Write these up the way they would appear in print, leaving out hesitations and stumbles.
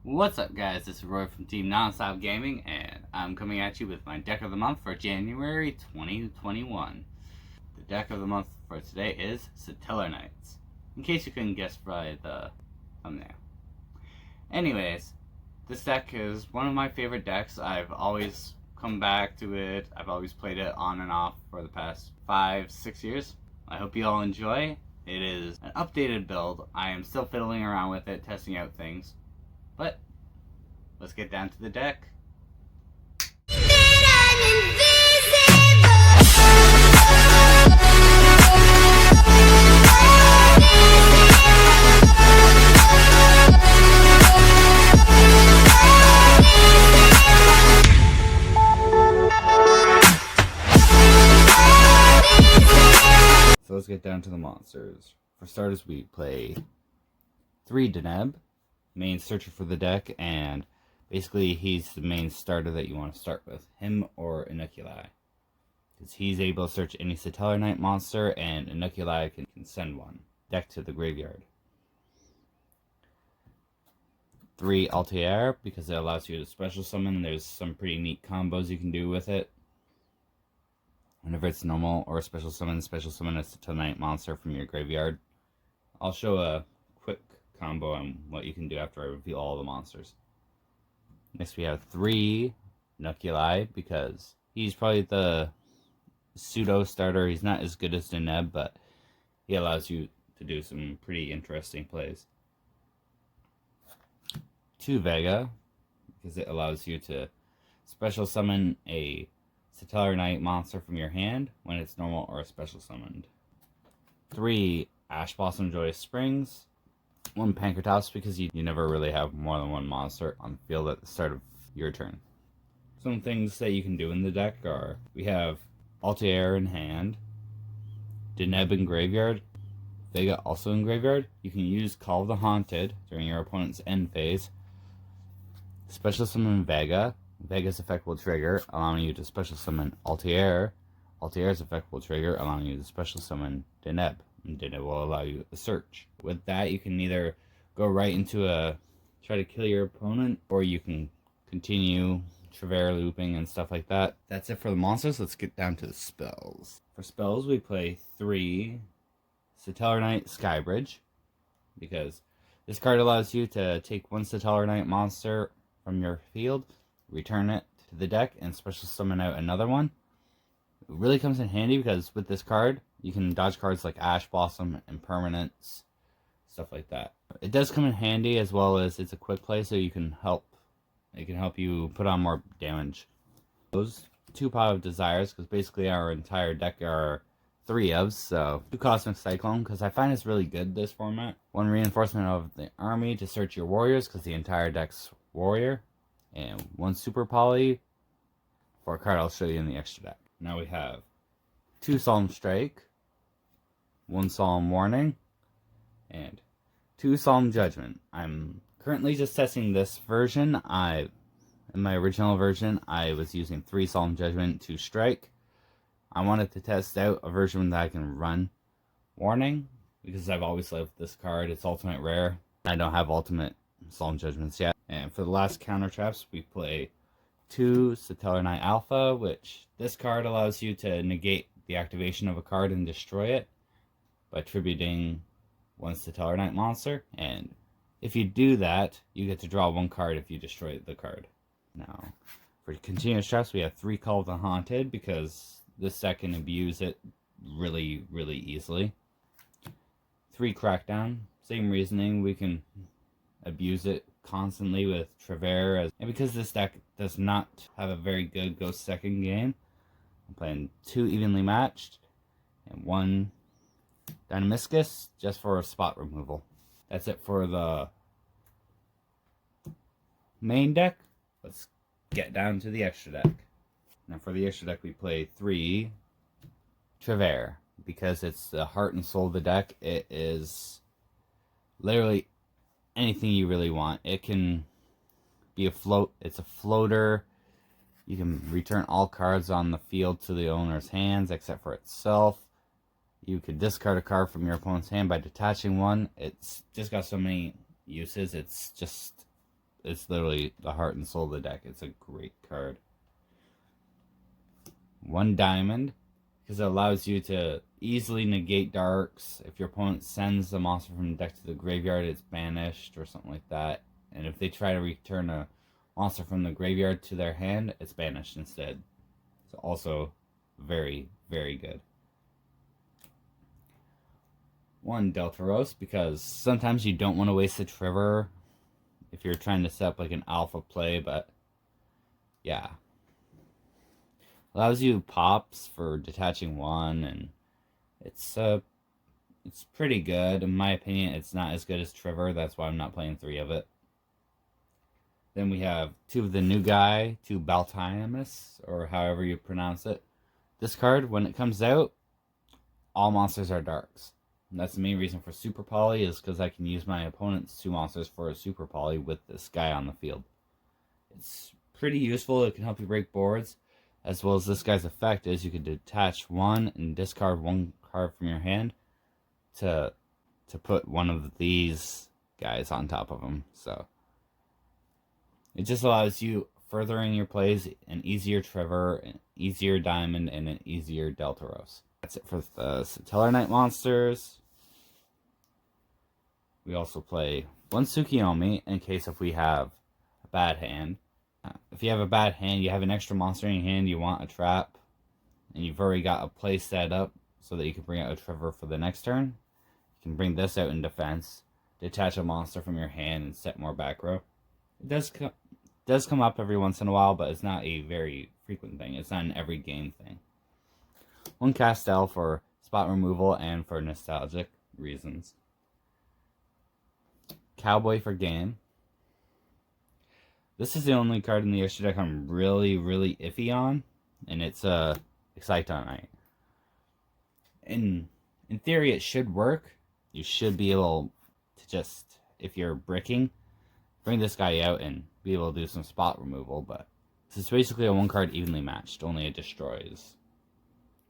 What's up, guys? This is Roy from Team Nonstop Gaming, and I'm coming at you with my deck of the month for January 2021. The deck of the month for today is Satellarknights, in case you couldn't guess by the thumbnail. Anyways, this deck is one of my favorite decks. I've always come back to it. I've always played it on and off for the past 5-6 years. I hope you all enjoy. It is an updated build. I am still fiddling around with it, testing out things. But let's get down to the deck. So let's get down to the monsters. For starters, we play 3 Deneb, main searcher for the deck, and basically he's the main starter that you want to start with, him or Inoculi, because he's able to search any Satellarknight monster, and Inoculi can send one deck to the graveyard. 3 Altair, because it allows you to special summon. There's some pretty neat combos you can do with it. Whenever it's normal or special summon a Satellarknight monster from your graveyard. I'll show a quick combo on what you can do after I reveal all the monsters. Next we have 3 Inoculi, because he's probably the pseudo starter. He's not as good as Deneb, but he allows you to do some pretty interesting plays. 2 Vega, because it allows you to special summon a Satellarknight monster from your hand when it's normal or special summoned. 3 Ash Blossom Joyous Springs. 1 Pankratops, because you never really have more than one monster on the field at the start of your turn. Some things that you can do in the deck are, we have Altair in hand, Deneb in graveyard, Vega also in graveyard. You can use Call of the Haunted during your opponent's end phase. Special summon Vega. Vega's effect will trigger, allowing you to special summon Altair. Altair's effect will trigger, allowing you to special summon Deneb. And Deneb will allow you to search. With that, you can either go right into try to kill your opponent, or you can continue Trevere looping and stuff like that. That's it for the monsters. Let's get down to the spells. For spells, we play 3 Satellarknight Skybridge, because this card allows you to take 1 Satellarknight monster from your field, return it to the deck, and special summon out another one. It really comes in handy because with this card, you can dodge cards like Ash Blossom and Permanence, stuff like that. It does come in handy, as well as it's a quick play, so it can help you put on more damage. Those 2 Pot of Desires, because basically our entire deck are 3 ofs, so 2 Cosmic Cyclone, because I find it's really good this format. 1 Reinforcement of the Army to search your warriors, because the entire deck's warrior. And 1 Super Poly for a card I'll show you in the extra deck. Now we have 2 Solemn Strike, 1 Solemn Warning, and 2 Solemn Judgment. I'm currently just testing this version. In my original version, I was using 3 Solemn Judgment, 2 Strike. I wanted to test out a version that I can run Warning, because I've always loved this card. It's ultimate rare. I don't have ultimate Solemn Judgments yet. And for the last counter traps, we play 2 Satellarknight Alpha, which this card allows you to negate the activation of a card and destroy it by tributing 1 Satellarknight monster. And if you do that, you get to draw 1 card if you destroy the card. Now, for continuous traps, we have 3 Call of the Haunted, because this deck can abuse it really, really easily. 3 Crackdown, same reasoning, we can abuse it constantly with Trevere, and because this deck does not have a very good Ghost second game, I'm playing 2 Evenly Matched and 1 Dynamiscus just for spot removal. That's it for the main deck. Let's get down to the extra deck. Now for the extra deck, we play 3 Trevere, because it's the heart and soul of the deck. It is literally anything you really want. It can be it's a floater. You can return all cards on the field to the owner's hands except for itself. You could discard a card from your opponent's hand by detaching one. It's just got so many uses. It's it's literally the heart and soul of the deck. It's a great card. 1 diamond, because it allows you to easily negate darks. If your opponent sends a monster from the deck to the graveyard, it's banished or something like that. And if they try to return a monster from the graveyard to their hand, it's banished instead. It's also very, very good. 1 Deltaros, because sometimes you don't want to waste a Trigger if you're trying to set up like an alpha play, but yeah. Allows you pops for detaching 1, and it's pretty good. In my opinion, it's not as good as Trigger, that's why I'm not playing 3 of it. Then we have 2 of the new guy, 2 Baltimus, or however you pronounce it. This card, when it comes out, all monsters are darks. And that's the main reason for Super Poly, is because I can use my opponent's 2 monsters for a Super Poly with this guy on the field. It's pretty useful. It can help you break boards, as well as this guy's effect is you can detach 1 and discard 1 card from your hand to put one of these guys on top of him. So it just allows you furthering your plays, an easier Trevor, an easier Diamond, and an easier Deltaros. That's it for the Satellarknight monsters. We also play 1 Tsukiyomi in case if we have a bad hand. If you have a bad hand, you have an extra monster in your hand, you want a trap, and you've already got a play set up so that you can bring out a Trevor for the next turn. You can bring this out in defense, detach a monster from your hand, and set more back row. It does come up every once in a while, but it's not a very frequent thing. It's not an every game thing. 1 Castel for spot removal and for nostalgic reasons. Cowboy for game. This is the only card in the extra deck I'm really, really iffy on, and it's Satellarknight. In theory, it should work. You should be able to just, if you're bricking, bring this guy out and be able to do some spot removal, but this is basically a 1 card evenly matched, only it destroys.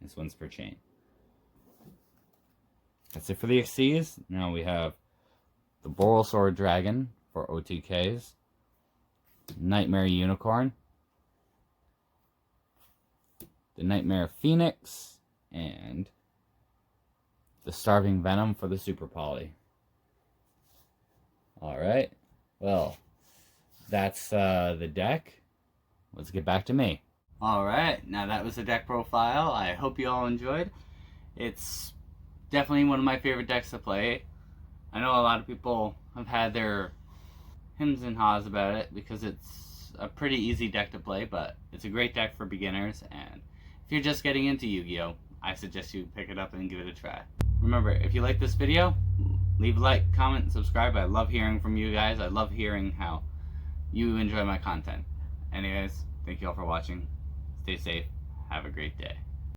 This one's per chain. That's it for the XCs. Now we have the Boral Sword Dragon for OTKs, Nightmare Unicorn, the Nightmare Phoenix, and the Starving Venom for the Super Poly. Alright, well, that's the deck. Let's get back to me. Alright, now that was the deck profile. I hope you all enjoyed. It's definitely one of my favorite decks to play. I know a lot of people have had their hims and haws about it because it's a pretty easy deck to play, but it's a great deck for beginners, and if you're just getting into Yu-Gi-Oh! I suggest you pick it up and give it a try. Remember, if you like this video, leave a like, comment, and subscribe. I love hearing from you guys. I love hearing how you enjoy my content. Anyways, thank you all for watching. Stay safe. Have a great day.